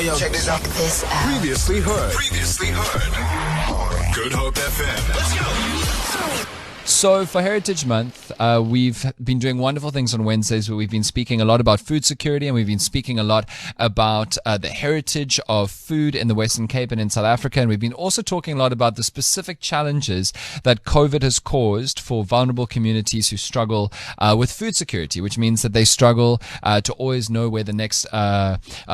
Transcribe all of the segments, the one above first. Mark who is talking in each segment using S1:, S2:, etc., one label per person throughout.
S1: Yo, check this out.
S2: Previously heard. Good Hope FM. Let's go.
S3: So for Heritage Month, we've been doing wonderful things on Wednesdays where we've been speaking a lot about food security, and we've been speaking a lot about the heritage of food in the Western Cape and in South Africa. And we've been also talking a lot about the specific challenges that COVID has caused for vulnerable communities who struggle with food security, which means that they struggle to always know where the next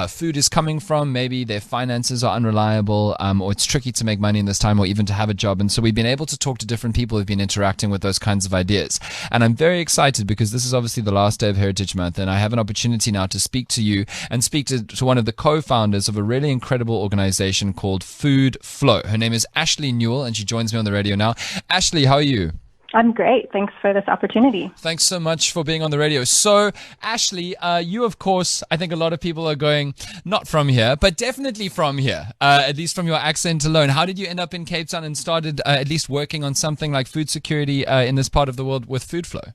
S3: food is coming from. Maybe their finances are unreliable, or it's tricky to make money in this time, or even to have a job. And so we've been able to talk to different people who've been interacting with those kinds of ideas. And I'm very excited because this is obviously the last day of Heritage Month, and I have an opportunity now to speak to you and speak to one of the co-founders of a really incredible organization called Food Flow. Her name is Ashley Newell, and she joins me on the radio now. Ashley, how are you?
S4: I'm great. Thanks for this opportunity.
S3: Thanks so much for being on the radio. So, Ashley, you, of course, I think a lot of people are going, not from here, but definitely from here, at least from your accent alone. How did you end up in Cape Town and started at least working on something like food security in this part of the world with Food Flow?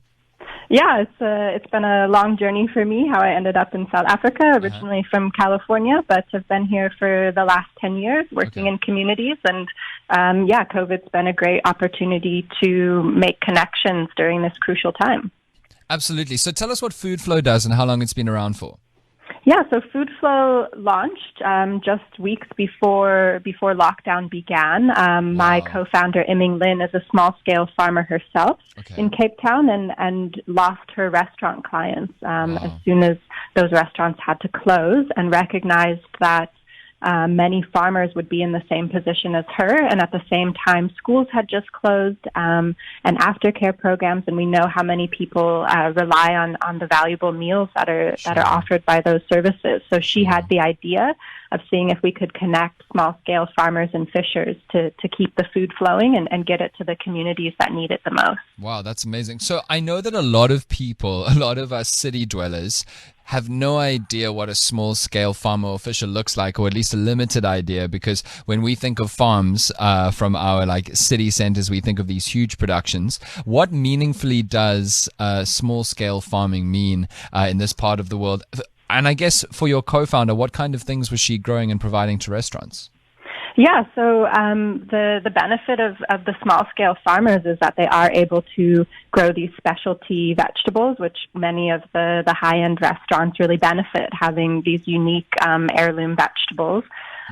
S4: Yeah, it's been a long journey for me, how I ended up in South Africa, originally from California, but have been here for the last 10 years working in communities. And COVID's been a great opportunity to make connections during this crucial time.
S3: Absolutely. So tell us what Food Flow does and how long it's been around for.
S4: Yeah, so Food Flow launched just weeks before lockdown began. My co-founder, Iming Lin, is a small-scale farmer herself in Cape Town and lost her restaurant clients as soon as those restaurants had to close, and recognized that many farmers would be in the same position as her, and at the same time schools had just closed and aftercare programs, and we know how many people rely on the valuable meals that are offered by those services. So she had the idea of seeing if we could connect small-scale farmers and fishers to keep the food flowing and get it to the communities that need it the most.
S3: Wow, that's amazing. So I know that a lot of people, a lot of us city dwellers, have no idea what a small-scale farmer or fisher looks like, or at least a limited idea, because when we think of farms from our city centers, we think of these huge productions. What meaningfully does small-scale farming mean in this part of the world? And I guess for your co-founder, what kind of things was she growing and providing to restaurants?
S4: Yeah, so the benefit of the small-scale farmers is that they are able to grow these specialty vegetables, which many of the high-end restaurants really benefit, having these unique heirloom vegetables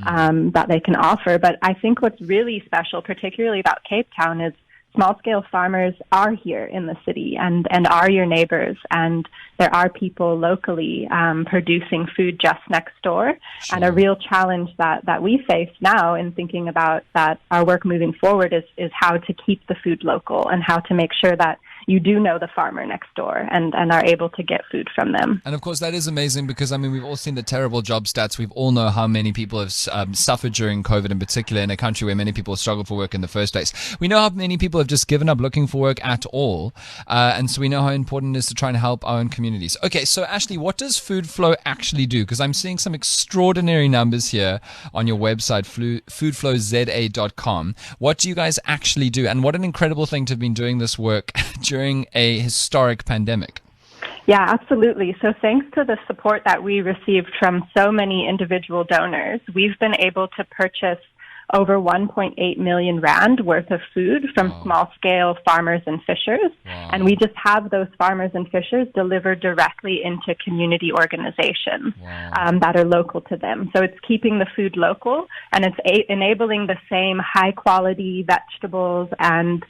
S4: that they can offer. But I think what's really special, particularly about Cape Town, is small-scale farmers are here in the city and are your neighbors, and there are people locally producing food just next door. Sure. And a real challenge that we face now in thinking about that our work moving forward is how to keep the food local and how to make sure that you do know the farmer next door and are able to get food from them.
S3: And of course, that is amazing because, I mean, we've all seen the terrible job stats. We've all know how many people have suffered during COVID, in particular in a country where many people struggle for work in the first place. We know how many people have just given up looking for work at all. And so we know how important it is to try and help our own communities. Okay, so Ashley, what does Food Flow actually do? Because I'm seeing some extraordinary numbers here on your website, foodflowza.com. What do you guys actually do? And what an incredible thing to have been doing this work during a historic pandemic.
S4: Yeah, absolutely. So thanks to the support that we received from so many individual donors, we've been able to purchase over 1.8 million rand worth of food from small-scale farmers and fishers. And we just have those farmers and fishers delivered directly into community organizations that are local to them. So it's keeping the food local, and it's enabling the same high-quality vegetables and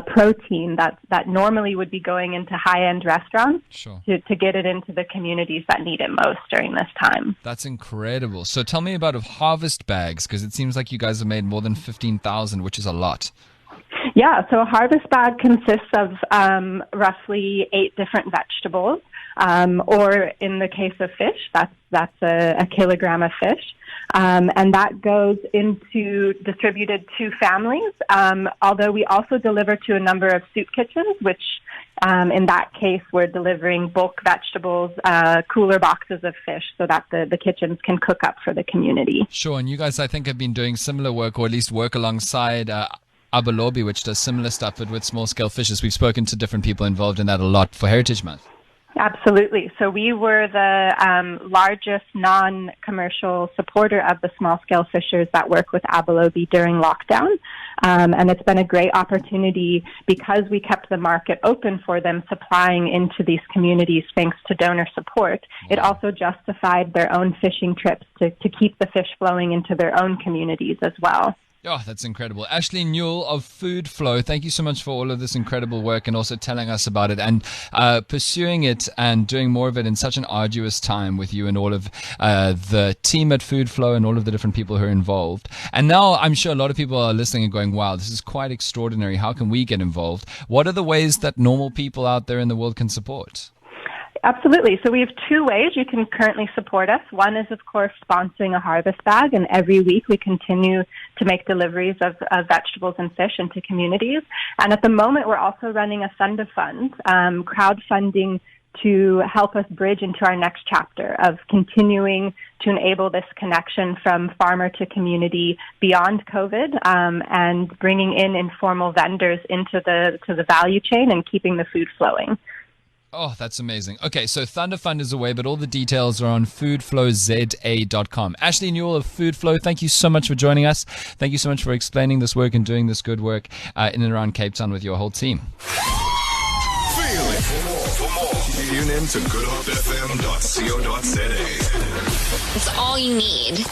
S4: protein that normally would be going into high-end restaurants to get it into the communities that need it most during this time.
S3: That's incredible. So tell me about harvest bags, because it seems like you guys have made more than 15,000, which is a lot.
S4: Yeah, so a harvest bag consists of roughly 8 different vegetables, or in the case of fish, that's a kilogram of fish. And that goes distributed to families, although we also deliver to a number of soup kitchens, which in that case we're delivering bulk vegetables, cooler boxes of fish so that the kitchens can cook up for the community.
S3: Sure, and you guys I think have been doing similar work, or at least work alongside ABALOBI, which does similar stuff but with small-scale fishes. We've spoken to different people involved in that a lot for Heritage Month.
S4: Absolutely. So we were the largest non-commercial supporter of the small-scale fishers that work with ABALOBI during lockdown. And it's been a great opportunity because we kept the market open for them supplying into these communities thanks to donor support. It also justified their own fishing trips to keep the fish flowing into their own communities as well.
S3: Oh, that's incredible. Ashley Newell of Food Flow, thank you so much for all of this incredible work and also telling us about it and pursuing it and doing more of it in such an arduous time with you and all of the team at Food Flow and all of the different people who are involved. And now I'm sure a lot of people are listening and going, wow, this is quite extraordinary. How can we get involved? What are the ways that normal people out there in the world can support?
S4: Absolutely. So we have two ways you can currently support us. One is, of course, sponsoring a harvest bag, and every week we continue to make deliveries of vegetables and fish into communities. And at the moment, we're also running a fund of funds, crowdfunding to help us bridge into our next chapter of continuing to enable this connection from farmer to community beyond COVID, and bringing in informal vendors into the value chain and keeping the food flowing.
S3: Oh, that's amazing. Okay, so Thunder Fund is away, but all the details are on foodflowza.com. Ashley Newell of Food Flow, thank you so much for joining us. Thank you so much for explaining this work and doing this good work in and around Cape Town with your whole team.
S2: Feel it. For more, tune in to goodhopefm.co.za.
S1: It's all you need.